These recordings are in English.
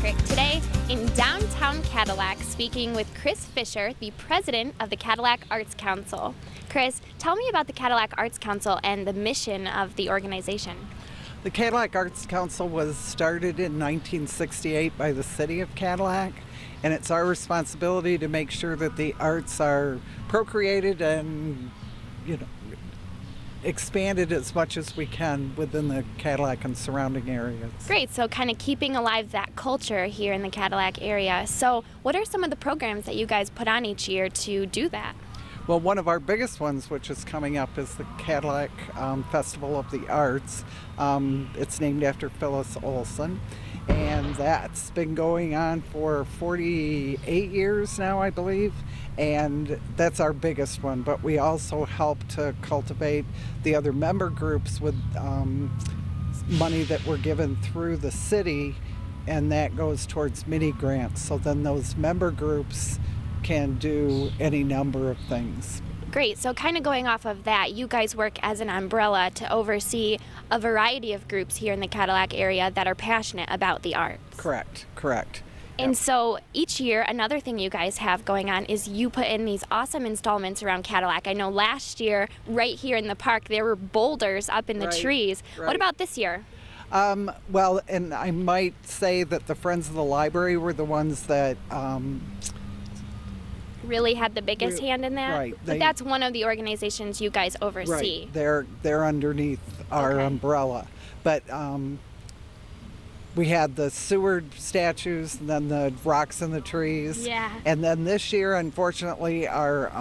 Blackrick today in downtown Cadillac, speaking with Chris Fisher, the president of the Cadillac Arts Council. Chris, tell me about the Cadillac Arts Council and the mission of the organization. The Cadillac Arts Council was started in 1968 by the city of Cadillac, and it's our responsibility to make sure that the arts are procreated and, expanded as much as we can within the Cadillac and surrounding areas. Great, so kind of keeping alive that culture here in the Cadillac area. So what are some of the programs that you guys put on each year to do that? Well, one of our biggest ones, which is coming up, is the Cadillac Festival of the Arts. It's named after Phyllis Olson, and that's been going on for 48 years now, I believe, and that's our biggest one. But we also help to cultivate the other member groups with money that we're given through the city, and that goes towards mini grants. So then those member groups can do any number of things. Great, so kind of going off of that, you guys work as an umbrella to oversee a variety of groups here in the Cadillac area that are passionate about the arts. Correct. And Yep. so each year, another thing you guys have going on is you put in these awesome installments around Cadillac. I know last year, right here in the park, there were boulders up in the trees. Right. What about this year? Well, and I might say that the Friends of the Library were the ones that Really had the biggest hand in that? Right. But that's one of the organizations you guys oversee. Right. They're underneath our umbrella. But we had the Seward statues, and then the rocks in the trees. Yeah. And then this year, unfortunately, our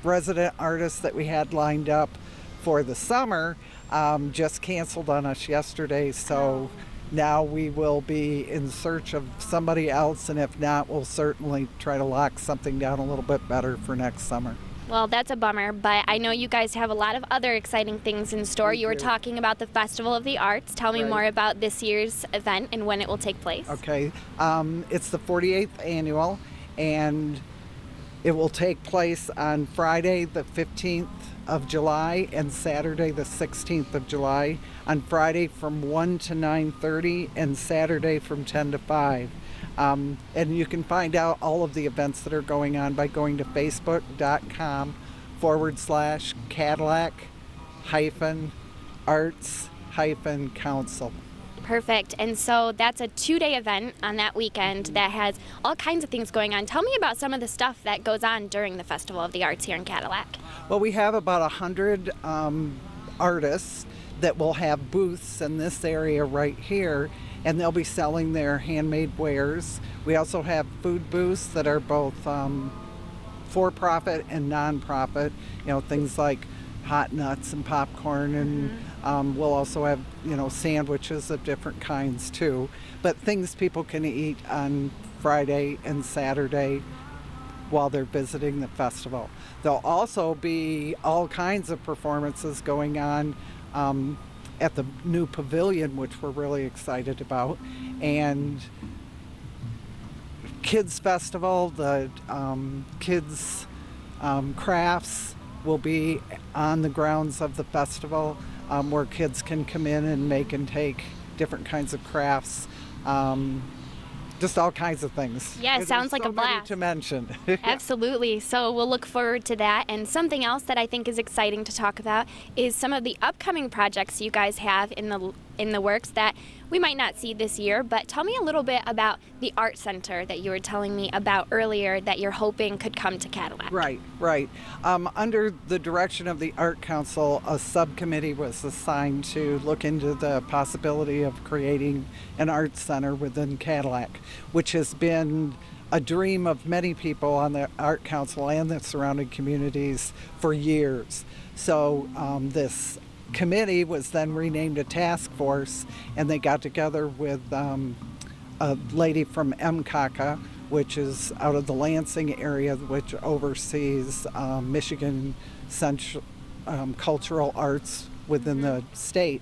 resident artists that we had lined up for the summer just canceled on us yesterday. So now we will be in search of somebody else, and if not, we'll certainly try to lock something down a little bit better for next summer. Well, that's a bummer, but I know you guys have a lot of other exciting things in store. You were do. talking about the Festival of the Arts. Tell me Right. more about this year's event and when it will take place. Okay, it's the 48th annual, and it will take place on Friday the 15th of July and Saturday the 16th of July. On Friday from 1 to 9:30 and Saturday from 10 to 5. And you can find out all of the events that are going on by going to facebook.com/Cadillac-Arts-Council. Perfect. And so that's a 2-day event on that weekend that has all kinds of things going on. Tell me about some of the stuff that goes on during the Festival of the Arts here in Cadillac. Well, we have about 100 artists that will have booths in this area right here, and they'll be selling their handmade wares. We also have food booths that are both for-profit and non-profit, things like hot nuts and popcorn, and we'll also have, sandwiches of different kinds too, but things people can eat on Friday and Saturday while they're visiting the festival. There'll also be all kinds of performances going on at the new pavilion, which we're really excited about, and Kids Festival, the kids crafts will be on the grounds of the festival, where kids can come in and make and take different kinds of crafts, just all kinds of things. Yeah, sounds like a blast. Many to mention. Absolutely. So we'll look forward to that. And something else that I think is exciting to talk about is some of the upcoming projects you guys have in the works that we might not see this year. But tell me a little bit about the art center that you were telling me about earlier that you're hoping could come to Cadillac. Right. Under the direction of the Art Council, a subcommittee was assigned to look into the possibility of creating an art center within Cadillac, which has been a dream of many people on the Art Council and the surrounding communities for years. So this committee was then renamed a task force, and they got together with a lady from MCACA, which is out of the Lansing area, which oversees Michigan Central cultural arts within the state.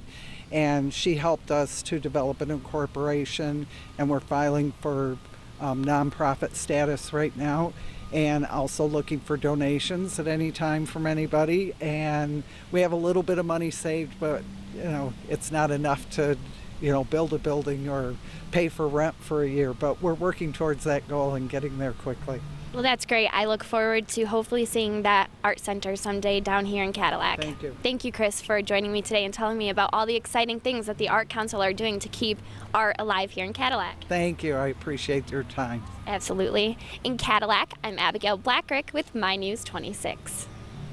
And she helped us to develop an incorporation, and we're filing for nonprofit status right now, and also looking for donations at any time from anybody. And we have a little bit of money saved, but it's not enough to build a building or pay for rent for a year, but we're working towards that goal and getting there quickly. Well, that's great. I look forward to hopefully seeing that art center someday down here in Cadillac. Thank you. Thank you, Chris, for joining me today and telling me about all the exciting things that the Art Council are doing to keep art alive here in Cadillac. Thank you. I appreciate your time. Absolutely. In Cadillac, I'm Abigail Blackrick with My News 26.